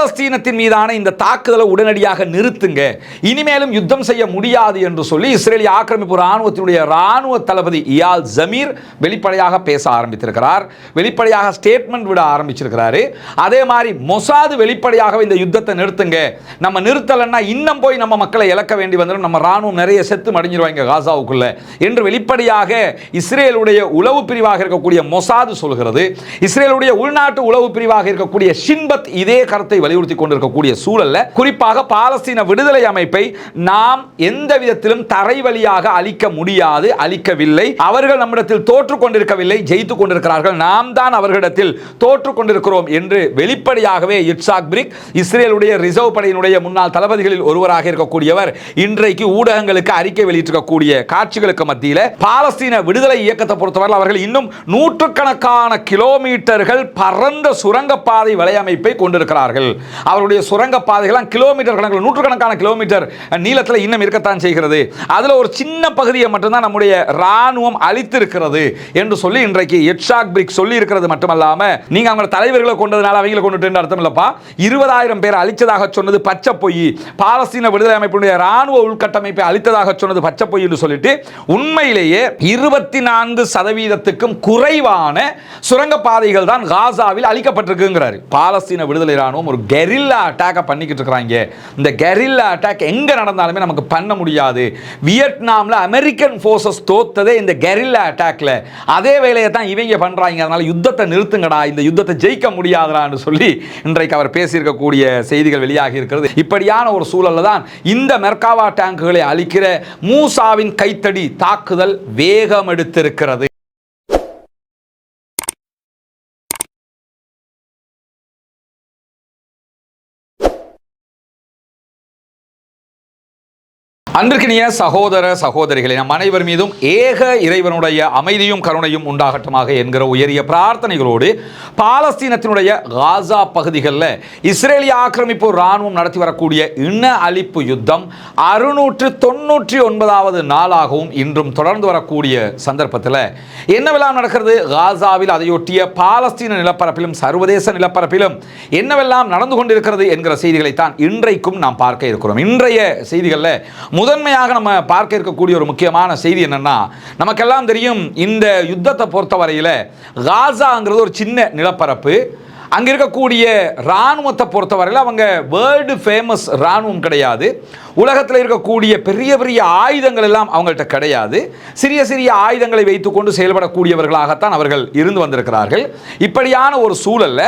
பாலஸ்தீனத்தின் மீதான இந்த தாக்குதலை உடனடியாக நிறுத்துங்க, இனிமேலும் யுத்தம் செய்ய முடியாது என்று சொல்லி இஸ்ரேலிய ஆக்கிரமிப்பு ராணுவத்தினுடைய ராணுவ தளபதி இயால் ஜமீர் வெளிப்படையாக பேச ஆரம்பித்திருக்கிறார். வெளிப்படையாக ஸ்டேட்மெண்ட் விட ஆரம்பிச்சிருக்கிறாரு. அதே மாதிரி மொசாது வெளிப்படையாக இந்த யுத்தத்தை நிறுத்துங்க, நம்ம நிறுத்தலைன்னா இன்னும் போய் நம்ம மக்களை இழக்க வேண்டி வந்துடும், நம்ம ராணுவம் நிறைய செத்து மடிஞ்சிருவாங்க காசாவுக்குள்ள என்று வெளிப்படையாக இஸ்ரேலுடைய உளவு பிரிவாக இருக்கக்கூடிய மொசாது சொல்கிறது. இஸ்ரேலுடைய உள்நாட்டு உளவு பிரிவாக இருக்கக்கூடிய ஷின்பத் இதே கருத்தை வலியுறுத்தி கொண்டிருக்கக்கூடிய சூழல்ல, குறிப்பாக பாலஸ்தீன விடுதலை அமைப்பை நாம் எந்த விதத்திலும் தரை வழியாக அழிக்க முடியாது, அழிக்கவில்லை. அவர்கள் நம்மிடத்தில் தோற்றுக் கொண்டிருக்கவில்லை, ஜெயித்துக் கொண்டிருக்கிறார்கள், நாம் தான் அவர்களிடத்தில் தோற்றுக் கொண்டிருக்கிறோம் என்று வெளிப்படையாகவே இட்சாக் பிரிக், இஸ்ரேலுடைய ரிசர்வ் படையினுடைய முன்னாள் தளபதிகளில் ஒருவராக இருக்கக்கூடியவர், இன்றைக்கு ஊடகங்களுக்கு அறிக்கை வெளியிட்டிருக்கக்கூடிய காட்சிகளுக்கு மத்தியில் பாலஸ்தீன விடுதலை இயக்கத்தை பொறுத்தவரை அவர்கள் இன்னும் நூற்றுக்கணக்கான கிலோமீட்டர்கள் பரந்த சுரங்கப்பாதை வலையமைப்பை கொண்டிருக்கிறார்கள். அவருடைய சுரங்கப்பாதைகள் கிலோமீட்டர் கணக்கில், நூற்றுக்கணக்கான கிலோமீட்டர் நீளத்தில் இன்னும் இருக்கத்தான் செய்கிறது. அதில் ஒரு சின்ன பகுதியை மட்டும்தான் நம்முடைய ராணுவம் அழித்திருக்கிறது என்று சொல்லி இன்றைக்கு இட்சாக் பிரிக் சொல்லி இருக்கிறது மட்டுமல்லாம, நீங்க அவங்க தலைவர்களை கொண்டதுனால அவங்களை கொண்டுட்டு அர்த்தம் இல்லப்பா, 20,000 பேர் அழிச்சதாக சொன்னது பச்சை பொய், பாலஸ்தீன விடுதலை அமைப்பினுடைய ராணுவ உள்கட்டமைப்பை அழித்ததாக சொன்னது பச்சை பொய் என்று சொல்லிட்டு உண்மையிலேயே 24% குறைவான சுரங்கப்பாதைகள் தான் காசாவில் அழிக்கப்பட்டிருக்குங்கிறார். பாலஸ்தீன விடுதலை ராணுவம் ஒரு கெரில்லா அட்டாக் பண்ணிக்கிட்டு இருக்காங்க. இந்த கெரில்லா அட்டாக் எங்க நடந்தாலுமே நமக்கு பண்ண முடியாது. வியட்நாம்ல அமெரிக்கன் போர்சஸ் தோத்ததே இந்த கெரில்லா அட்டாக்ல, அதே வேலையை தான் இவங்க பண்றாங்க. அதனால யுத்தத்தை நிறுத்துங்கடா, இந்த யுத்தத்தை ஜெயிக்க முடியாதுடான்னு சொல்லி இன்றைக்கு அவர் பேசியிருக்கக்கூடிய செய்திகள் வெளியாகி இருக்கிறது. இப்படியான ஒரு சூழல்ல தான் இந்த மெர்காவா டேங்குகளை அழிக்கிற மூசாவின் கைத்தடி தாக்குதல் வேகம் எடுத்திருக்கிறது. அன்பிற்கினிய சகோதர சகோதரிகளே, நம் அனைவர் மீதும் ஏக இறைவனுடைய அமைதியும் கருணையும் உண்டாகட்டுமாக என்கிற உயரிய பிரார்த்தனைகளோடு பாலஸ்தீனத்தினுடைய காசா பகுதிகளில் இஸ்ரேலிய ஆக்கிரமிப்பு ராணுவம் நடத்தி வரக்கூடிய இன அழிப்பு யுத்தம் 699வது நாளாகவும் இன்றும் தொடர்ந்து வரக்கூடிய சந்தர்ப்பத்தில் என்னவெல்லாம் நடக்கிறது, காசாவில் அதையொட்டிய பாலஸ்தீன நிலப்பரப்பிலும் சர்வதேச நிலப்பரப்பிலும் என்னவெல்லாம் நடந்து கொண்டிருக்கிறது என்கிற செய்திகளைத்தான் இன்றைக்கும் நாம் பார்க்க இருக்கிறோம். இன்றைய செய்திகளில் முதன்மையாக நம்ம பார்க்க இருக்கக்கூடிய ஒரு முக்கியமான செய்தி என்னன்னா, நமக்கெல்லாம் தெரியும் இந்த யுத்தத்தை பொறுத்தவரையில் காசாங்கிறது ஒரு சின்ன நிலப்பரப்பு. அங்கே இருக்கக்கூடிய இராணுவத்தை பொறுத்தவரையில் அவங்க வேர்ல்டு ஃபேமஸ் இராணுவம் கிடையாது. உலகத்தில் இருக்கக்கூடிய பெரிய பெரிய ஆயுதங்கள் எல்லாம் அவங்கள்ட்ட கிடையாது. சிறிய சிறிய ஆயுதங்களை வைத்துக்கொண்டு செயல்படக்கூடியவர்களாகத்தான் அவர்கள் இருந்து வந்திருக்கிறார்கள். இப்படியான ஒரு சூழல்ல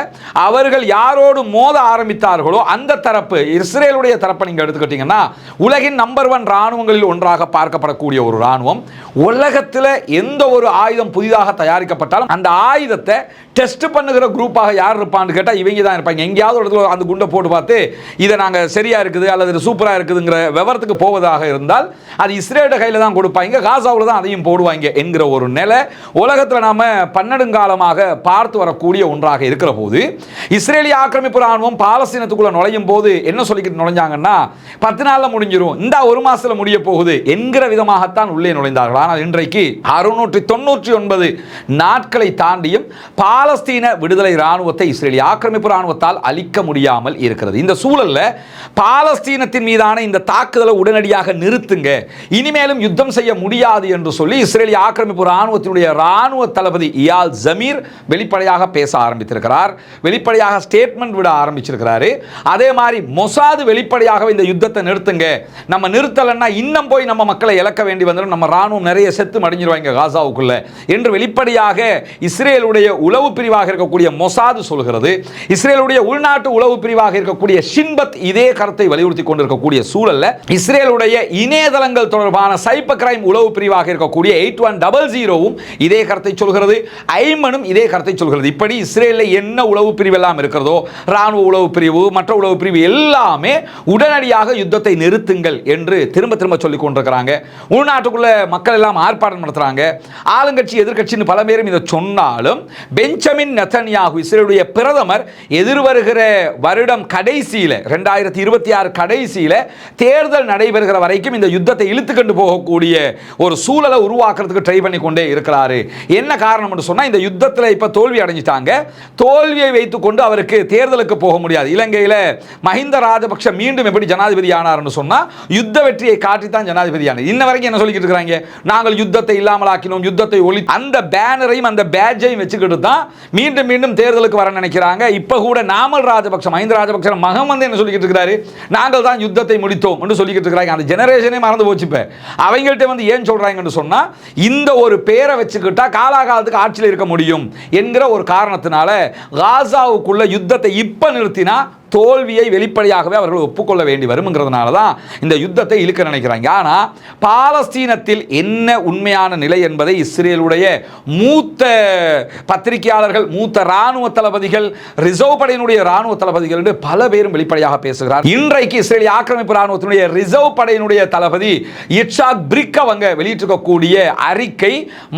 அவர்கள் யாரோடு மோத ஆரம்பித்தார்களோ அந்த தரப்பு, இஸ்ரேலுடைய தரப்பை நீங்கள் எடுத்துக்கிட்டீங்கன்னா உலகின் நம்பர் 1 இராணுவங்களில் ஒன்றாக பார்க்கப்படக்கூடிய ஒரு இராணுவம். உலகத்தில் எந்த ஒரு ஆயுதம் புதிதாக தயாரிக்கப்பட்டாலும் அந்த ஆயுதத்தை டெஸ்ட் பண்ணுகிற குரூப்பாக யார் இருப்பான்னு கேட்டால் இவங்க தான் இருப்பாங்க. எங்கேயாவது ஒரு இடத்துல அந்த குண்டை போட்டு பார்த்து இதை நாங்கள் சரியா இருக்குது அல்லது சூப்பராக இருக்குதுங்கிற விவரத்துக்கு போவதாக இருந்தால் அது இஸ்ரேல் கையில் தான் கொடுப்பாங்க, காசாவில் தான் அதையும் போடுவாங்க என்கிற ஒரு நிலை உலகத்தில் நாம் பன்னெடுங்காலமாக பார்த்து வரக்கூடிய ஒன்றாக இருக்கிற போது, இஸ்ரேலிய ஆக்கிரமிப்பு ராணுவம் பாலஸ்தீனத்துக்குள்ள நுழையும் போது என்ன சொல்லிக்கிட்டு நுழைஞ்சாங்கன்னா 10 நாளில் முடிஞ்சிடும், இந்த ஒரு மாசத்துல முடிய போகுது என்கிற விதமாகத்தான் உள்ளே நுழைந்தார்கள். ஆனால் இன்றைக்கு 699 நாட்களை தாண்டியும் பாலஸ்தீன விடுதலை ராணுவத்தை இஸ்ரேலிய ஆக்கிரமிப்பு ராணுவத்தால் அழிக்க முடியாமல் இருக்கிறது. இந்த சூழல்ல பாலஸ்தீனத்தின் மீதான இந்த தாக்குதலை உடனடியாக நிறுத்துங்க, இனிமேலும் யுத்தம் செய்ய முடியாது என்று சொல்லி இஸ்ரேலிய ஆக்கிரமிப்பு ராணுவத்தினுடைய ராணுவ தளபதி இயால் ஜமீர் வெளிப்படையாக பேச ஆரம்பித்திருக்கிறார். வெளிப்படையாக ஸ்டேட்மெண்ட் விட ஆரம்பிச்சிருக்கிறாரு. அதே மாதிரி மொசாது வெளிப்படையாக இந்த யுத்தத்தை நிறுத்துங்க, நம்ம நிறுத்தலைன்னா இன்னும் போய் நம்ம மக்களை இழக்க வேண்டி வந்துடும், நம்ம ராணுவம் நிறைய செத்து மடிஞ்சிருவாங்க காசாவுக்குள்ள என்று வெளிப்படையாக இஸ்ரேலுடைய உளவு பிரிவாக இருக்கக்கூடிய மொசாது சொல்கிறது. இஸ்ரேலுடைய உள்நாட்டு உளவு பிரிவாக இருக்கக்கூடிய ஷின்பத் இதே கருத்தை வலியுறுத்தி கொண்டிருக்கக்கூடிய சூழல்ல இஸ்ரேலுடைய இணையதளங்கள் தொடர்பான சைபர் கிரைம் உளவு பிரிவாக இருக்கக்கூடிய 8100வும் இதே கருத்தை சொல்கிறது. ஐமனும் இதே கருத்தை சொல்கிறது. இப்படி இஸ்ரேலில் என்ன உளவு பிரிவு எல்லாம் இருக்கிறதோ, ராணுவ உளவு பிரிவு மற்ற உளவு பிரிவு எல்லாமே உடனடியாக யுத்தத்தை நிறுத்துங்கள் என்று திரும்ப திரும்ப சொல்லிக் கொண்டிருக்கிறாங்க. உள்நாட்டுக்குள்ள மக்கள் எல்லாம் ஆர்ப்பாட்டம் நடத்துறாங்க. ஆளுங்கட்சி எதிர்கட்சின்னு பல பேரும் இதை சொன்னாலும் பெஞ்சமின் நெதன்யாகு இஸ்ரேலுடைய பிரதமர் எதிர்வருகிற வருடம் கடைசியில் 2026 கடைசியில் தேர்தல் நடைபெறுகிற வரைக்கும் இந்த யுத்தத்தை இழுத்துக்கொண்டு போகக்கூடிய ஒரு சூழலை உருவாக்குறதுக்கு ட்ரை பண்ணி கொண்டே இருக்கிறாரு. என்ன காரணம் என்று சொன்னா, இந்த யுத்தத்தில் இப்ப தோல்வி அடைஞ்சிட்டாங்க. தோல்வியை வைத்துக்கொண்டு அவருக்கு தேர்தலுக்கு போக முடியாது. இலங்கையில் மஹிந்த ராஜபக்ஷ மீண்டும் எப்படி ஜனாதிபதி ஆனார்னு சொன்னா, யுத்த வெற்றியை காட்டித்தான் ஜனாதிபதி ஆனார். இன்ன வரைக்கும் என்ன சொல்லிக்கிட்டு இருக்காங்க, நாங்கள் யுத்தத்தை இல்லாமல் ஆக்கினோம், யுத்தத்தை ஒளி, அந்த பேனரையும் அந்த பேட்ஜையும் வச்சுக்கிட்டு தான் மீண்டும் மீண்டும் தேர்தலுக்கு வர நினைக்கிறாங்க. இப்ப கூட நாமல் ராஜபக்ஷ, மஹிந்த ராஜபக்ஷ மகன் வந்து என்ன சொல்லிக்கிட்டு இருக்கிறாரு, நாங்கள் தான் யுத்தத்தை முடித்தோம் என்று சொல்லிக்கிட்டு இருக்கிறாங்க. அந்த ஜெனரேஷனே மறந்து போச்சு. இப்ப அவங்கள்ட்ட வந்து ஏன் சொல்றாங்கன்னு சொன்னா, இந்த ஒரு பேரை வச்சுக்கிட்டா காலாகாலத்துக்கு ஆட்சியில் இருக்க முடியும் என்கிற ஒரு காரணத்தினால காசாவுக்குள்ள யுத்தத்தை இப்ப நிறுத்தினா தோல்வியை வெளிப்படையாகவே அவர்கள் ஒப்புக்கொள்ள வேண்டி வரும்ங்கிறதுனால தான் இந்த யுத்தத்தை இழுக்க நினைக்கிறாங்க. ஆனால் பாலஸ்தீனத்தில் என்ன உண்மையான நிலை என்பதை இஸ்ரேலுடைய மூத்த பத்திரிகையாளர்கள், மூத்த இராணுவ தளபதிகள், ரிசர்வ் படையினுடைய இராணுவ தளபதிகள் என்று பல பேரும் வெளிப்படையாக பேசுகிறார். இன்றைக்கு இஸ்ரேலிய ஆக்கிரமிப்பு இராணுவத்தினுடைய ரிசர்வ் படையினுடைய தளபதி இட்சாக் பிரிக் அவங்க வெளியிட்டிருக்கக்கூடிய அறிக்கை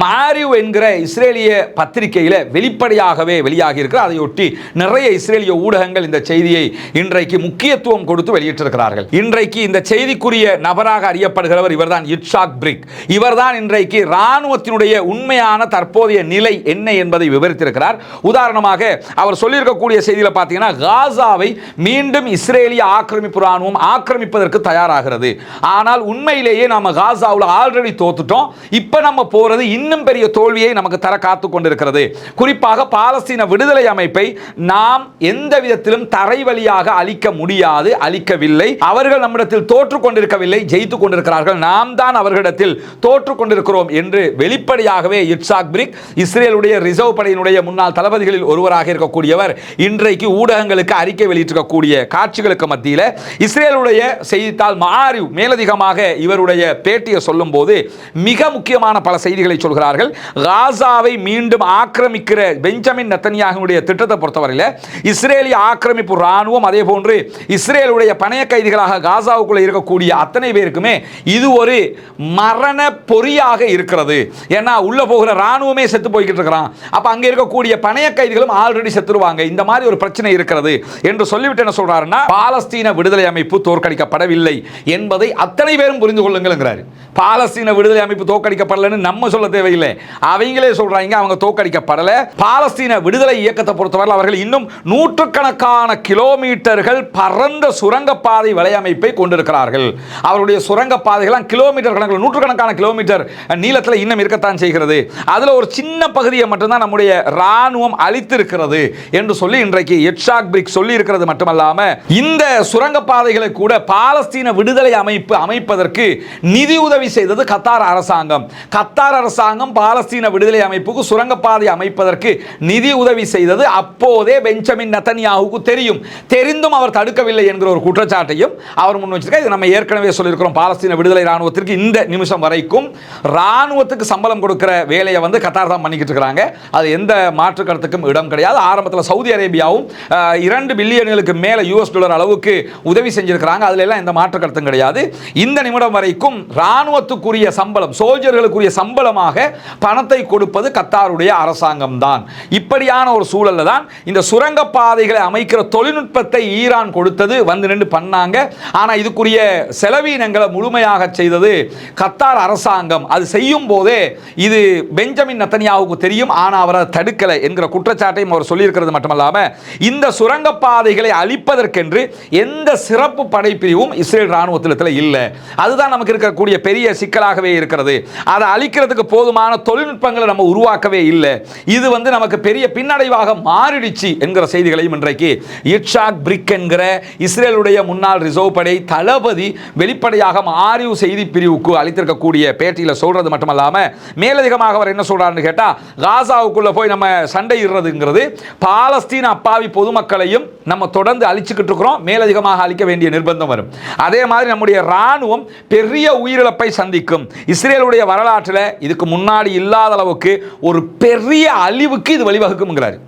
மாரிவ் என்கிற இஸ்ரேலிய பத்திரிகையில் வெளிப்படையாகவே வெளியாகி இருக்கிற. அதையொட்டி நிறைய இஸ்ரேலிய ஊடகங்கள் இந்த செய்தியை இன்றைக்கு முக்கியத்துவம் கொடுத்து வெளியிட்டிருக்கிறார்கள். இன்றைக்கு இந்த செய்திக்குரிய நபராக அறியப்படுகிறவர் இவர்தான் இட்சாக் பிரிக். இவர்தான் இன்றைக்கு இராணுவத்தினுடைய உண்மையான தற்போதைய நிலை என்ன என்பதை விவரித்திருக்கிறார். உதாரணமாக அவர் சொல்லியிருக்கக்கூடிய செய்தியில் பார்த்தீங்கன்னா, காசாவை மீண்டும் இஸ்ரேலிய ஆக்கிரமிப்பு இராணுவம் ஆக்கிரமிப்பதற்கு தயாராகிறது. ஆனால் உண்மையிலேயே நாம காசாவில் ஆல்ரெடி தோத்துட்டோம். இப்ப நம்ம போறது இன்னும் பெரிய தோல்வியை நமக்கு தர காத்து கொண்டிருக்கிறது. குறிப்பாக பாலஸ்தீன விடுதலை அமைப்பை நாம் எந்த விதத்திலும் தரை வழியாக அழிக்க முடியாது, அழிக்கவில்லை. அவர்கள் நம்மிடத்தில் தோற்றுக் கொண்டிருக்கவில்லை, ஜெயித்துக் கொண்டிருக்கிறார்கள். நாம் தான் அவர்களிடத்தில் தோற்றுக் கொண்டிருக்கிறோம் என்று வெளிப்படையாகவே இட்சாக் பிரிக், இஸ்ரேலுடைய ரிசர்வ் படையினுடைய முன்னாள் தளபதிகளில் ஒருவராக இருக்கக்கூடியவர், இன்றைக்கு ஊடகங்களுக்கு அறிக்கை வெளியிட்டிருக்கக்கூடிய காட்சிகளுக்கு மத்தியில் இஸ்ரேலுடைய செய்தித்தாள் மாரிவ் மேலதிகமாக இவருடைய பேட்டியை சொல்லும் போது மிக முக்கியமான பல செய்திகளை சொல்கிறார்கள். காசாவை மீண்டும் ஆக்கிரமிக்கிற பெஞ்சமின் நெத்தன்யாகுவுடைய திட்டத்தை பொறுத்தவரையில் இஸ்ரேலிய ஆக்கிரமிப்பு ராணுவம், அதே போன்று இஸ்ரேலுடைய பணைய கைதிகளாக காசாவுக்குள்ள இருக்கக்கூடிய அத்தனை பேருக்குமே இது ஒரு மரண பொறியாக இருக்கிறது. ஏன்னா உள்ள போகிற ராணுவமே செத்து போய்கிட்டு இருக்கிறான். அப்ப அங்க இருக்கக்கூடிய பணைய கைதிகளும் ஆல்ரெடி செத்துருவாங்க. இந்த மாதிரி ஒரு பிரச்சனை இருக்கிறது என்று சொல்லிவிட்டு என்ன சொல்றாருன்னா, பாலஸ்தீன விடுதலை அமைப்பு தோற்கடிக்கப்படவில்லை என்பதை அத்தனை பேரும் புரிந்து கொள்ளுங்கிறாரு. பாலஸ்தீன விடுதலை அமைப்பு தோற்கடிக்கப்படலன்னு நம்ம சொல்ல தேவையில்லை, அவங்களே சொல்றாங்க அவங்க தோற்கடிக்கப்படல. பாலஸ்தீன விடுதலை இயக்கத்தை பொறுத்தவரை அவர்கள் இன்னும் நூற்றுக்கணக்கான கிலோமீட்டர்கள் பரந்த சுரங்கப்பாதை வலையமைப்பை கொண்டிருக்கிறார்கள். அவருடைய சுரங்கப்பாதைகள் கிலோமீட்டர் கணக்கில், நூற்றுக்கணக்கான கிலோமீட்டர் நீளத்தில் இன்னும் இருக்கத்தான் செய்கிறது. அதில் ஒரு சின்ன பகுதியை மட்டும்தான் நம்முடைய ராணுவம் அழித்திருக்கிறது என்று சொல்லி இன்றைக்கு இட்சாக் பிரிக் சொல்லி இருக்கிறது மட்டுமல்லாம, இந்த சுரங்கப்பாதைகளை கூட பாலஸ்தீன விடுதலை அமைப்பு அமைப்பதற்கு நிதி உதவி செய்தது கத்தார் அரசாங்கம். கத்தார் அரசாங்கம் பாலஸ்தீன விடுதலை அமைப்புக்கு சுரங்கப்பாதை அமைப்பதற்கு நிதி உதவி செய்தது அப்போதே பெஞ்சமின் நெத்தன்யாகுவுக்கு தெரியும். தெரிந்தும் அவர் தடுக்கவில்லை என்கிற ஒரு குற்றச்சாட்டையும் அவர் முன் வச்சிருக்கார். இது நம்ம ஏற்கனவே சொல்லியிருக்கிறோம். பாலஸ்தீன விடுதலை ராணுவத்திற்கு இந்த நிமிஷம் வரைக்கும் ராணுவத்துக்கு சம்பளம் கொடுக்கிற வேலையை வந்து கத்தார் தான் பண்ணிக்கிட்டு இருக்காங்க. அது எந்த மாற்று கருத்துக்கும் இடம் கிடையாது. ஆரம்பத்தில் சவுதி அரேபியாவும் $2 பில்லியனுக்கு மேல US டாலர் அளவுக்கு உதவி செஞ்சிருக்கிறாங்க. அதுல எல்லாம் எந்த மாற்று கருத்தும் கிடையாது. இந்த நிமிடம் வரைக்கும் ராணுவத்துக்குரிய சம்பளம், சோல்ஜர்களுக்குரிய சம்பளமாக பணத்தை கொடுப்பது கத்தாருடைய அரசாங்கம் தான். இப்படியான ஒரு சூழல்ல தான் இந்த சுரங்கப்பாதைகளை அமைக்கிற தொழில்நுட்பத்தை ஈரான் கொடுத்தது, வந்து நின்று பண்ணாங்க. ஆனா இதுக்குரிய செலவீனங்களை முழுமையாக செய்தது கத்தார் அரசாங்கம். அது செய்யும் போதே இது பெஞ்சமின் நெத்தன்யாகுவுக்கு தெரியும், ஆனா அவரை தடுக்கலை என்கிற குற்றச்சாட்டையும் அவர் சொல்லியிருக்கிறது மட்டுமல்லாம, இந்த சுரங்கப்பாதைகளை அழிப்பதற்கென்று எந்த சிறப்பு படைப்பிரிவும் இஸ்ரேல் ராணுவத்தில் இல்லை. அதுதான் நமக்கு இருக்கக்கூடிய பெரிய சிக்கலாகவே இருக்கிறது. அதை அழிக்கிறதுக்கு போதுமான தொழில்நுட்பங்களை நம்ம உருவாக்கவே இல்லை. இது வந்து நமக்கு பெரிய பின்னடைவாக மாறிடுச்சு என்கிற செய்திகளையும் இன்றைக்கு இட்சாக் பிரிக் என்கிற இஸ்ரேலுடைய முன்னாள் ரிசர்வ் படை தளபதி வெளிப்படையாக மாரிவ் செய்தி பிரிவுக்கு அளித்திருக்கக்கூடிய பேட்டியில் சொல்றது மட்டுமல்லாம, மேலதிகமாக அவர் என்ன சொல்றாருன்னு கேட்டா, காசாவுக்குள்ள போய் நம்ம சண்டையிடுறதுங்கிறது பாலஸ்தீன அப்பாவி பொதுமக்களையும் நம்ம தொடர்ந்து அழிச்சுக்கிட்டு இருக்கிறோம், மேலதிகமாக அழிக்க வேண்டிய நிர்பந்தம் வரும். அதே மாதிரி நம்முடைய ராணுவம் பெரிய உயிரிழப்பை சந்திக்கும். இஸ்ரேலுடைய வரலாற்றில் இதுக்கு முன்னாடி இல்லாத அளவுக்கு ஒரு பெரிய அழிவுக்கு இது வழிவகுக்கும்ங்கிறார்.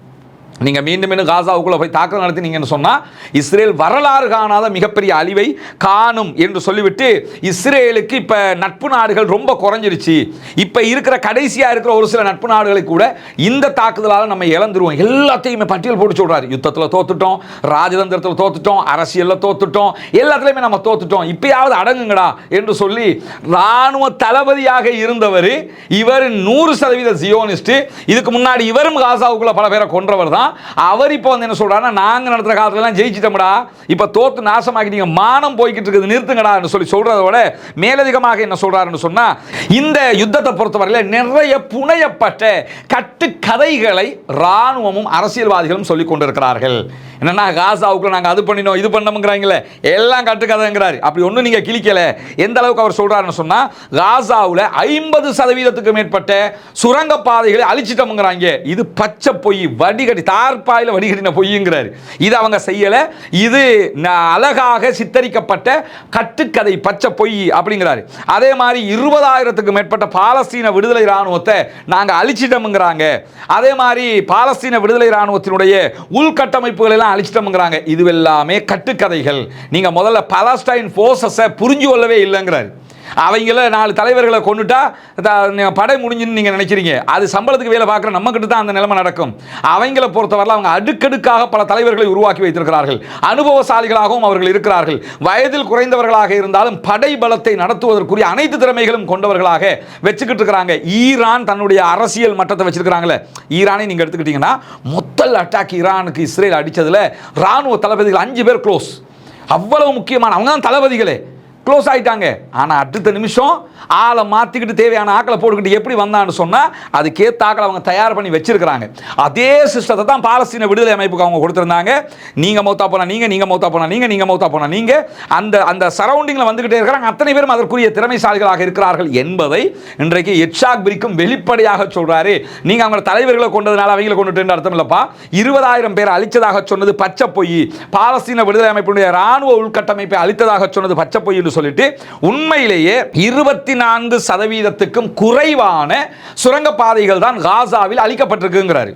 நீங்கள் மீண்டும் மீண்டும் காசாவுக்குள்ளே போய் தாக்குதல் நடத்தினீங்கன்னு சொன்னால் இஸ்ரேல் வரலாறு காணாத மிகப்பெரிய அழிவை காணும் என்று சொல்லிவிட்டு இஸ்ரேலுக்கு இப்போ நட்பு நாடுகள் ரொம்ப குறைஞ்சிருச்சு, இப்போ இருக்கிற கடைசியாக இருக்கிற ஒரு சில நட்பு நாடுகளை கூட இந்த தாக்குதலால் நம்ம இழந்துருவோம், எல்லாத்தையுமே பட்டியல் போட்டு சொல்கிறாரு. யுத்தத்தில் தோத்துட்டோம், ராஜதந்திரத்தில் தோத்துட்டோம், அரசியலில் தோத்துட்டோம், எல்லாத்துலேயுமே நம்ம தோத்துட்டோம், இப்பயாவது அடங்குங்கடா என்று சொல்லி இராணுவ தளபதியாக இருந்தவர் இவர் 100% ஜியோனிஸ்ட். இதுக்கு முன்னாடி இவரும் காசாவுக்குள்ள பல பேரை கொன்றவர் தான். அவர் இப்போ வந்து என்ன சொல்றாருன்னா, நாங்க நடத்துற காலத்துல எல்லாம் ஜெயிச்சிட்டோம்டா, இப்ப தோத்து நாசமாக்கிட்டீங்க, மானம் போய்கிட்டு இருக்குது, நிறுத்துங்கடா சொல்லி சொல்றதை விட மேலதிகமாக என்ன சொல்றாருன்னு சொன்னா, இந்த யுத்தத்தை பொறுத்தவரையில நிறைய புனையப்பட்ட கட்டுக்கதைகளை ராணுவமும் அரசியல்வாதிகளும் சொல்லிக் கொண்டிருக்கிறார்கள். என்னன்னா காசாவுக்குள்ள நாங்க அது பண்ணினோம் இது பண்ணோம்ங்கறாங்களே, எல்லாம் கட்டுக்கதைங்கிறாரு. அப்படி ஒன்றும் நீங்க கிழிக்கல. எந்த அளவுக்கு அவர் சொல்றாருன்னு சொன்னா, காசாவுல 50% மேற்பட்ட சுரங்க பாதைகளை அழிச்சிட்டோம்ங்கறாங்க. இது பச்சை பொய், வடிகட்டி தார்பாயில வடிகட்டின பொய்ங்கிறாரு. இது அவங்க செய்யல, இது அழகாக சித்தரிக்கப்பட்ட கட்டுக்கதை, பச்சை பொய் அப்படிங்கிறாரு. அதே மாதிரி 20,000க்கும் மேற்பட்ட பாலஸ்தீன விடுதலை ராணுவத்தை நாங்க அழிச்சிட்டோம்ங்கறாங்க. அதே மாதிரி பாலஸ்தீன விடுதலை ராணுவத்தினுடைய உள்கட்டமைப்புகள் எல்லாம் அழிச்சிட்டோம்ங்கறாங்க. இதுவெல்லாமே கட்டுக்கதைகள். நீங்க முதல்ல பாலஸ்டைன் ஃபோர்ஸஸை புரிஞ்சு கொள்ளவே இல்லைங்கிறாரு. அவங்கள 4 தலைவர்களை கொண்டுட்டா படை முடிஞ்சுன்னு நீங்கள் நினைக்கிறீங்க. அது சம்பளத்துக்கு வேலை பார்க்குற நம்மக்கிட்ட தான் அந்த நிலைமை நடக்கும். அவங்கள பொறுத்தவரை அவங்க அடுக்கடுக்காக பல தலைவர்களை உருவாக்கி வைத்திருக்கிறார்கள். அனுபவசாலிகளாகவும் அவர்கள் இருக்கிறார்கள். வயதில் குறைந்தவர்களாக இருந்தாலும் படை பலத்தை நடத்துவதற்குரிய அனைத்து திறமைகளும் கொண்டவர்களாக வச்சுக்கிட்டு இருக்கிறாங்க. ஈரான் தன்னுடைய அரசியல் மட்டத்தை வச்சிருக்கிறாங்களே, ஈரானை நீங்கள் எடுத்துக்கிட்டீங்கன்னா முதல் அட்டாக் ஈரானுக்கு இஸ்ரேல் அடித்ததில் ராணுவ தளபதிகள் 5 பேர் க்ளோஸ். அவ்வளவு முக்கியமான அவங்க தான் தளபதிகளே க்ளோஸ் ஆகிட்டாங்க. ஆனால் அடுத்த நிமிஷம் ஆளை மாற்றிக்கிட்டு தேவையான ஆக்களை போட்டுக்கிட்டு எப்படி வந்தான்னு சொன்னால் அதுக்கேற்ற ஆக்களை அவங்க தயார் பண்ணி வச்சிருக்கிறாங்க. அதே சிஸ்டத்தை தான் பாலஸ்தீன விடுதலை அமைப்புக்கு அவங்க கொடுத்துருந்தாங்க. நீங்கள் மௌத்தா போனால் நீங்கள் மௌத்தா போனால் நீங்கள் மௌத்தா போனால் நீங்கள் அந்த சரௌண்டிங்கில் வந்துக்கிட்டே இருக்கிறாங்க. அத்தனை பேரும் அதற்குரிய திறமைசாலிகளாக இருக்கிறார்கள் என்பதை இன்றைக்கு இட்சாக் பிரிக்கும் வெளிப்படையாக சொல்கிறாரு. நீங்கள் அவங்க தலைவர்களை கொண்டதுனால அவங்களை கொண்டுட்டு அர்த்தம் இல்லைப்பா. 20,000 பேர் அழித்ததாக சொன்னது பச்சை பொய். பாலஸ்தீன விடுதலை அமைப்பினுடைய ராணுவ உள்கட்டமைப்பை அழித்ததாக சொன்னது பச்சை பொய் என்று சொல்லிட்டு உண்மையிலேயே 24%க்கும் குறைவான சுரங்கப்பாதைகள் தான் காசாவில் அழிக்கப்பட்டிருக்குங்கிறாரு.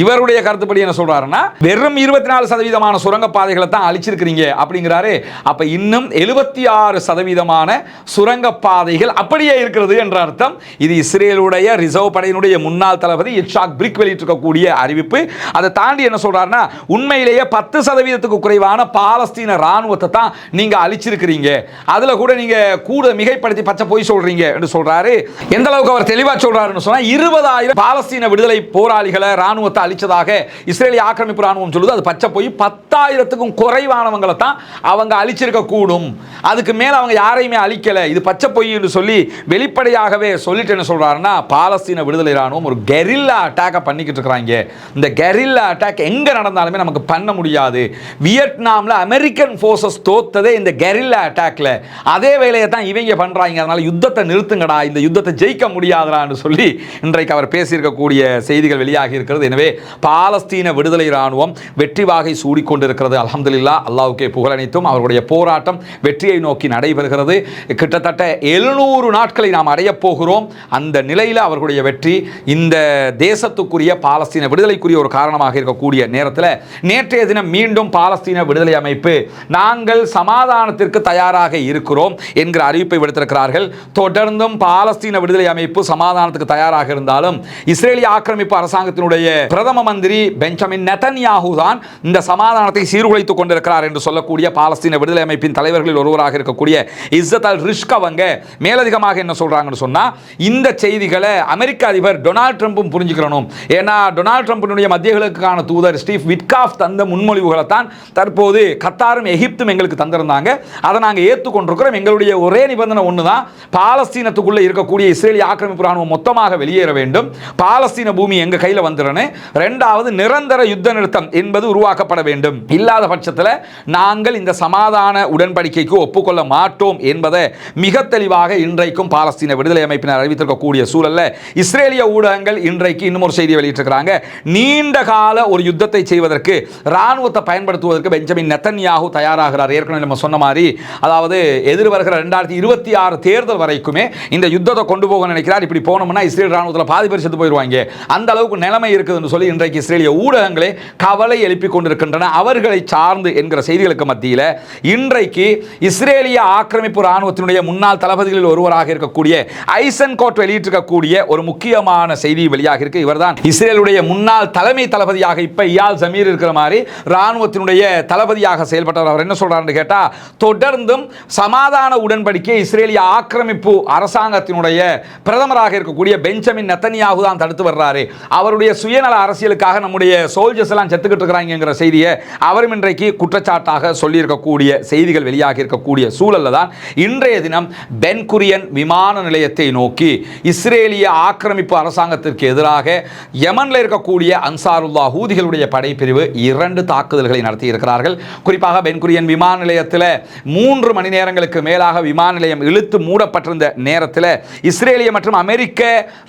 இவருடைய கருத்துப்படி என்ன சொல்றாருன்னா, வெறும் 24% சுரங்கப்பாதைகளை தான் அழிச்சிருக்கிறீங்க அப்படிங்கிறாரு. அப்ப இன்னும் 76% சுரங்கப்பாதைகள் அப்படியே இருக்கிறது என்ற அர்த்தம். இது இஸ்ரேலுடைய ரிசர்வ் படையினுடைய முன்னாள் தளபதி இட்சாக் பிரிக் வெளியிட்டிருக்கக்கூடிய அறிவிப்பு. அதை தாண்டி என்ன சொல்றாருன்னா, உண்மையிலேயே 10%க்கு குறைவான பாலஸ்தீன ராணுவத்தை தான் நீங்க அழிச்சிருக்கிறீங்க, அதுல கூட நீங்க கூட மிகைப்படுத்தி பச்சை போய் சொல்றீங்க என்று சொல்றாரு. எந்த அளவுக்கு அவர் தெளிவா சொல்றாருன்னு சொன்னா, 20,000 பாலஸ்தீன விடுதலை போராளிகளை ராணுவத்தை அழிச்சதாக இஸ்ரேலிய ஆக்கிரமிப்பு ராணுவம் சொல்லுது. அது பச்சை போய் 10,000க்கும் குறைவானவங்களை தான் அவங்க அழிச்சிருக்க கூடும், அதுக்கு மேல அவங்க யாரையுமே அழிக்கல, இது பச்சை பொய் என்று சொல்லி வெளிப்படையாகவே சொல்லிட்டு என்ன சொல்றாருன்னா, பாலஸ்தீன விடுதலை ராணுவம் ஒரு கெரில்லா அட்டாக் பண்ணிக்கிட்டு இருக்காங்க. இந்த கெரில்லா அட்டாக் எங்க நடந்தாலுமே நமக்கு பண்ண முடியாது. வியட்நாம்ல அமெரிக்கன் ஃபோர்ஸஸ் தோத்ததே இந்த கெரில்லா அட்டாக்ல. அதே வேலையை தான் இவங்க பண்றாங்க. அதனால யுத்தத்தை நிறுத்துங்கடா, இந்த யுத்தத்தை ஜெயிக்க முடியாதுடான்னு சொல்லி இன்றைக்கு அவர் பேசியிருக்கக்கூடிய செய்திகள் வெளியாகி இருக்கிறது. எனவே பாலஸ்தீன விடுதலை ராணுவம் வெற்றி வாகை சூடிக்கொண்டிருக்கிறது. அல்ஹம்துலில்லாஹ், அல்லாஹ்வுக்கே புகழனைத்தும். அவருடைய போராட்டம் வெற்றியை நோக்கி நடைபெறுகிறது. கிட்டத்தட்ட 700 நாட்களை நாம் அடையப் போகிறோம். அந்த நிலையில் அவர்களுடைய வெற்றி இந்த தேசத்துக்குரிய பாலஸ்தீன விடுதலைக்குரிய ஒரு காரணமாக இருக்கக்கூடிய நேரத்தில் நேற்றைய தினம் மீண்டும் பாலஸ்தீன விடுதலை அமைப்பு நாங்கள் சமாதானத்திற்கு தயாராக இருக்கிறோம் என்கிற அறிவிப்பை விடுத்திருக்கிறார்கள். தொடர்ந்தும் பாலஸ்தீன விடுதலை அமைப்பு சமாதானத்துக்கு தயாராக இருந்தாலும் இஸ்ரேலிய ஆக்கிரமிப்பு அரசாங்கத்தினுடைய பிரதம மந்திரி பெஞ்சமின் நெதன்யாஹூ தான் இந்த சமாதானத்தை சீர்குலைத்துக் கொண்டிருக்கிறார் என்று சொல்லக்கூடிய பாலஸ்தீன விடுதலை அமைப்பின் தலைவர்களில் ஒருவராக இருக்கக்கூடிய இஸ்ஸத் அல் ரிஷ்க் அவங்க மேலதிகமாக என்ன சொல்றாங்கன்னு சொன்னா, இந்த செய்திகளை அமெரிக்க அதிபர் டொனால்ட் ட்ரம்பும் புரிஞ்சுக்கணும். ஏன்னா டொனால்ட் ட்ரம்பினுடைய மத்திய கிழக்குக்கான தூதர் ஸ்டீவ் விட்காஃப் தந்த முன்மொழிவுகளை தான் தற்போது கத்தாரும் எகிப்தும் எங்களுக்கு தந்திருந்தாங்க. அதை நாங்கள் ஏற்றுக்கொண்டிருக்கிறோம். எங்களுடைய ஒரே நிபந்தனை ஒன்று தான், பாலஸ்தீனத்துக்குள்ளே இருக்கக்கூடிய இஸ்ரேலிய ஆக்கிரமிப்பு ராணுவம் மொத்தமாக வெளியேற வேண்டும், பாலஸ்தீன பூமி எங்க கையில் வந்துடணும். இரண்டாவது, நிரந்தர யுத்த நிறுத்தம் என்பது உருவாக்கப்பட வேண்டும். இல்லாத பட்சத்தில் நாங்கள் இந்த சமாதான உடன்படிக்கைக்கு ஒப்புக்கொள்ள மாட்டோம் என்பதை மிக தெளிவாக இன்றைக்கும் பாலஸ்தீன விடுதலை அமைப்பினர் அறிவித்திருக்கக்கூடிய சூழல்ல இஸ்ரேலிய ஊடகங்கள் இன்றைக்கு இன்னும் ஒரு செய்தியை வெளியிட்டிருக்கிறாங்க. நீண்ட கால ஒரு யுத்தத்தை செய்வதற்கு ராணுவத்தை பயன்படுத்துவதற்கு பெஞ்சமின் நெதன்யாஹூ தயாராகிறார். ஏற்கனவே நம்ம சொன்ன மாதிரி, அதாவது எதிர்வருகிற 2026 தேர்தல் வரைக்குமே இந்த யுத்தத்தை கொண்டு போக நினைக்கிறார். இப்படி போனோம்னா இஸ்ரேல் ராணுவத்தில் பாதி பேர் செத்து போயிடுவாங்க, அந்த அளவுக்கு நிலைமை இருக்குதுன்னு சொல்லி இன்றைக்கு இஸ்ரேலிய ஊடகங்களே கவலை எழுப்பிக் கொண்டிருக்கின்றன. அவர்களை சார்ந்து என்கிற செய்திகளுக்கு மத்தியில் இன்றைக்கு இஸ்ரேலிய ஆக்கிரமிப்பு இராணுவத்தினுடைய முன்னாள் தளபதிகளில் ஒருவராக இருக்கக்கூடிய ஐசன்கோட் வெளியிட்டிருக்கக்கூடிய ஒரு முக்கியமான செய்தி வெளியாக இருக்கு. இவர்தான் இஸ்ரேலுடைய முன்னாள் தலைமை தளபதியாக இப்ப இயால் ஜமீர் இருக்கிற மாதிரி இராணுவத்தினுடைய தளபதியாக செயல்பட்டவர். அவர் என்ன சொல்றாருன்னு கேட்டா, தொடர்ந்தும் சமாதான உடன்படிக்கை இஸ்ரேலிய ஆக்கிரமிப்பு அரசாங்கத்தினுடைய பிரதமராக இருக்கக்கூடிய பெஞ்சமின் நெத்தன்யாகு தான் தடுத்து வர்றாரு. அவருடைய சுயநல அரசியலுக்காக நம்முடைய சோல்ஜர்ஸ் எல்லாம் செத்துக்கிட்டு இருக்கிறாங்கிற செய்தியை அவரும் இன்றைக்கு குற்றச்சாட்டாக சொல்லியிருக்கக்கூடிய செய்திகள் வெளியாக இருக்கக்கூடிய சூழல்ல தான் இன்றைய தினம் பென் குரியன் விமான நிலையத்தை நோக்கி இஸ்ரேலிய ஆக்கிரமிப்பு அரசாங்கத்திற்கு எதிராக யமன்ல இருக்கக்கூடிய அன்சாருல்லா ஹூதிகளுடைய படைப்பிரிவு 2 தாக்குதல்களை நடத்தி இருக்கிறார்கள். குறிப்பாக பென் குரியன் விமான நிலையத்தில் 3 மணி நேரங்களுக்கு மேலாக விமான நிலையம் இழுத்து மூடப்பட்டிருந்த நேரத்தில் இஸ்ரேலிய மற்றும் அமெரிக்க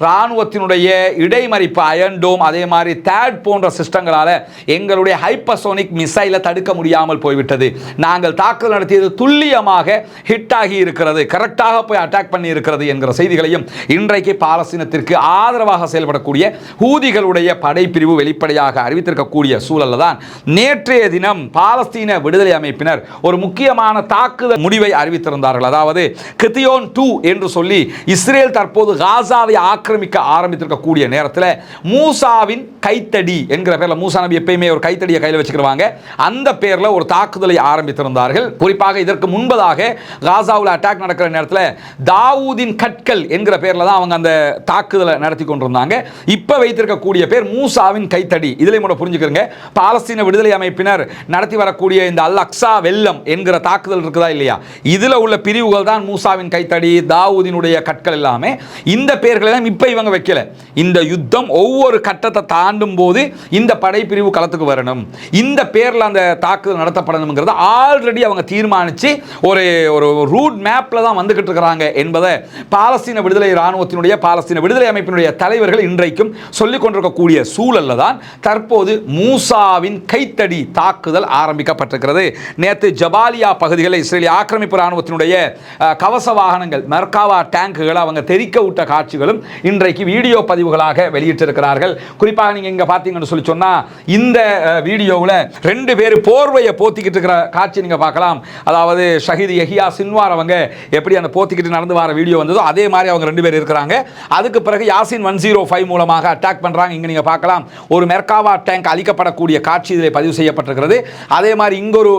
ராணுவத்தினுடைய இடைமறிப்பு அயன்டோம் அதே மாதிரி தேட் போன்ற சிஸ்டங்களால் எங்களுடைய ஹைப்பர்சோனிக் மிசைலை தடுக்க முடியாமல் போய்விட்டது. நாங்கள் தாக்குதல் நடத்தியது துல்லியமாக ஹிட் ஆகி இருக்கிறது, கரெக்டாக போய் அட்டாக் பண்ணி இருக்கிறது என்கிற செய்திகளையும் இன்றைக்கு பாலஸ்தீனத்திற்கு ஆதரவாக செயல்படக்கூடிய ஹூதிகளுடைய படைப்பிரிவு வெளிப்படையாக அறிவித்திருக்கக்கூடிய சூழல்ல தான் நேற்றைய தினம் பாலஸ்தீன விடுதலை அமைப்பினர் ஒரு முக்கியமான தாக்குதல் முடிவை அறிவித்திருந்தார்கள். அதாவது கிதியோன் 2 என்று சொல்லி இஸ்ரேல் தற்போது காசாவை ஆக்கிரமிக்க ஆரம்பித்திருக்கக்கூடிய நேரத்தில் மூசாவின் கைத்தடி என்கிற பேரில், மூசா நபி எப்பயுமே ஒரு கைத்தடியை கையில் வச்சுக்கிடுவாங்க, அந்த பேரில் ஒரு தாக்குதலை ஆரம்பித்திருந்தார்கள். குறிப்பாக இதற்கு முன்பதாக காசாவில் அட்டாக் நடக்கிற நேரத்தில் தாவூதின் கற்கள் என்கிற பேரில் தான் அவங்க அந்த தாக்குதலை நடத்தி கொண்டிருந்தாங்க. இப்போ வைத்திருக்கக்கூடிய பேர் மூசாவின் கைத்தடி. இதில் கூட புரிஞ்சுக்கிறங்க, பாலஸ்தீன விடுதலை அமைப்பினர் நடத்தி வரக்கூடிய இந்த அல் அக்ஸா வெள்ளம் என்கிற தாக்குதல் இருக்குதா இல்லையா, இதில் உள்ள பிரிவுகள் தான் மூசாவின் கைத்தடி, தாவூதினுடைய கற்கள் எல்லாமே. இந்த பேர்களை தான் இப்போ இவங்க வைக்கல. இந்த யுத்தம் ஒவ்வொரு கட்டத்தை தாண்டும் போது இந்த படைப்பிரிவு களத்துக்கு வரணும், இந்த பேரில் அந்த தாக்குதல் நடத்தப்படணுங்கிறத ஆல்ரெடி அவங்க தீர்மானித்து ஒரு ரூட் மேப்பில் தான் வந்துகிட்டு இருக்கிறாங்க என்பதை பாலஸ்தீன விடுதலை இராணுவத்தினுடைய பாலஸ்தீன விடுதலை அமைப்பினுடைய தலைவர்கள் இன்றைக்கும் சொல்லிக் கொண்டிருக்கக்கூடிய சூழல்ல தான் தற்போது மூசாவின் கைத்தடி தாக்குதல் ஆரம்பிக்கப்பட்டிருக்கிறது. நேற்று ஜபாலியா பகுதிகளில் இஸ்ரேலிய ஆக்கிரமிப்பு இராணுவத்தினுடைய கவச வாகனங்கள் மெர்காவா டேங்குகளை அவங்க தெரிக்க விட்ட காட்சிகளும் இன்றைக்கு வீடியோ பதிவுகளாக வெளியிட்டிருக்கிறார்கள். குறிப்பாக நீங்க இங்க பார்த்தீங்கன்னு சொல்லி சொன்னா இந்த வீடியோவில் 2 பேர் போர்வையை போத்திக்கிட்டு இருக்கிற காட்சி நீங்க பார்க்கலாம். அதாவது ஷஹீத் யஹியா சின்வார் அவங்க எப்படி அந்த போத்திக்கிட்டு நடந்து வர வீடியோ வந்ததோ அதே மாதிரி அவங்க 2 பேர் இருக்கிறாங்க. அதுக்கு பிறகு யாசின் 105 மூலமாக அட்டாக் பண்றாங்க. இங்க நீங்க பார்க்கலாம் ஒரு மெர்காவா டேங்க் அழிக்கப்படக்கூடிய காட்சி இதில் பதிவு செய்யப்பட்டிருக்கிறது. அதே மாதிரி இங்கொரு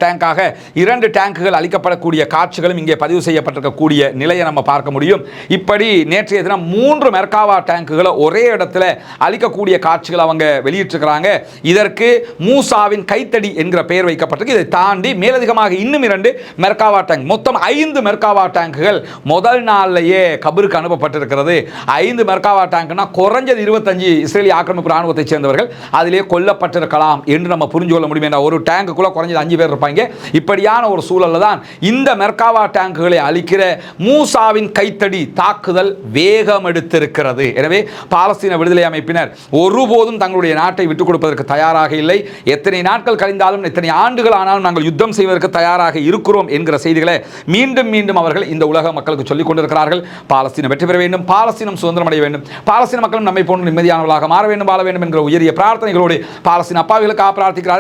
டேங்காக 2 டேங்குகள் அழிக்கப்படக்கூடிய காட்சிகளும் இங்கே பதிவு செய்யப்பட்டிருக்கக்கூடிய நிலையை நம்ம பார்க்க முடியும். இப்படி நேற்றைய தினம் 3 மெர்காவா டேங்குகளை ஒரே இடத்துல அழிக்கக்கூடிய காட்சிகள் அவங்க வெளியிட்டிருக்கிறாங்க. இதற்கு மூசாவின் கைத்தடி என்கிற பெயர் வைக்கப்பட்டிருக்கு. இதை தாண்டி மேலதிகமாக இன்னும் 2 மெர்காவா டேங்க், மொத்தம் 5 மெர்காவா டேங்குகள் முதல் நாளிலேயே கபருக்கு அனுப்பப்பட்டிருக்கிறது. 5 மெர்காவா டேங்க்னா குறைஞ்சது 25 இஸ்ரேலிய ஆக்கிரமிப்பு ராணுவத்தை சேர்ந்தவர்கள் அதிலே கொல்லப்பட்டிருக்கலாம் என்று நம்ம புரிஞ்சு கொள்ள முடியும். ஒரு டேங்குக்குள்ள குறைஞ்சது 5 பேர் இருப்பாங்க. இப்படியான ஒரு சூழல்ல தான் இந்த மெர்காவா டேங்குகளை அழிக்கிற மூசாவின் கைத்தடி தாக்குதல் வேகம் எடுத்திருக்கிறது. எனவே பாலஸ்தீன விடுதலை அமைப்பினர் ஒருபோதும் தங்களுடைய நாட்டை விட்டுக் கொடுப்பதற்கு தயாராக இல்லை. எத்தனை நாட்கள் கழிந்தாலும், எத்தனை ஆண்டுகள் ஆனாலும் நாங்கள் யுத்தம் செய்வதற்கு தயாராக இருக்கிறோம் என்கிற செய்திகளை மீண்டும் மீண்டும் அவர்கள் இந்த உலக மக்களுக்கு சொல்லிக் கொண்டிருக்கிறார்கள். பாலஸ்தீனம் வெற்றி பெற வேண்டும், பாலஸ்தீனம் சுதந்திரம் அடைய வேண்டும், பாலஸ்தீன மக்களும் நம்மை போன்று நிம்மதியானவர்களாக மாற வேண்டும், வாழ வேண்டும் என்கிற உயரிய பிரார்த்தனைகளோடு பாலஸ்தீன அப்பாவிகளுக்காக பிரார்த்திக்கிறார்.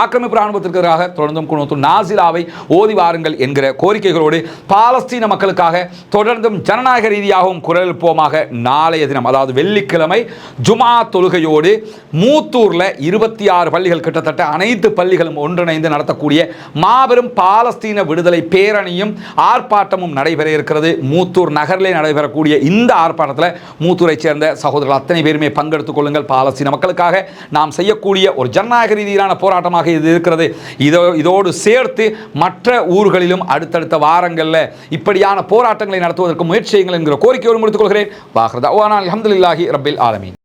ஆக்கிரமிப்பு ராணுவத்திற்காக தொடர்ந்தும் குனூத்து நாசிலாவை ஓதி வாருங்கள் என்கிற கோரிக்கைகளோடு பாலஸ்தீன மக்களுக்காக தொடர்ந்தும் ஜனநாயக ரீதியாகவும் குரல் எழுப்புவோமாக. நாளைய தினம் அதாவது வெள்ளிக்கிழமை ஜுமா தொழுகையோடு மூத்தூர்ல 26 பள்ளிகள், கிட்டத்தட்ட அனைத்து பள்ளிகளும் ஒன்றிணைந்து நடத்தக்கூடிய மாபெரும் பாலஸ்தீன விடுதலை பேரணியும் ஆர்ப்பாட்டமும் நடைபெற இருக்கிறது. மூத்தூர் நகரிலே நடைபெறக்கூடிய இந்த ஆர்ப்பாட்டத்தில் மூத்தூரை சேர்ந்த சகோதரர்கள் அத்தனை பேருமே பங்கெடுத்துக் கொள்ளுங்கள். பாலஸ்தீன மக்களுக்காக நாம் செய்யக்கூடிய ஒரு ஜனநாயக ரீதியிலான போராட்டமாக இது இருக்கிறது. இதோடு சேர்த்து மற்ற ஊர்களிலும் அடுத்தடுத்த வாரங்களில் இப்படியான போராட்டங்களை நடத்துவதற்கு முயற்சி செய்யுங்கள் என்கிற கோரிக்கையோடு முடித்துக் கொள்கிறேன். வாஹ்ரதா அல்ஹம்துலில்லாஹி ரப்பில் ஆலமீன்.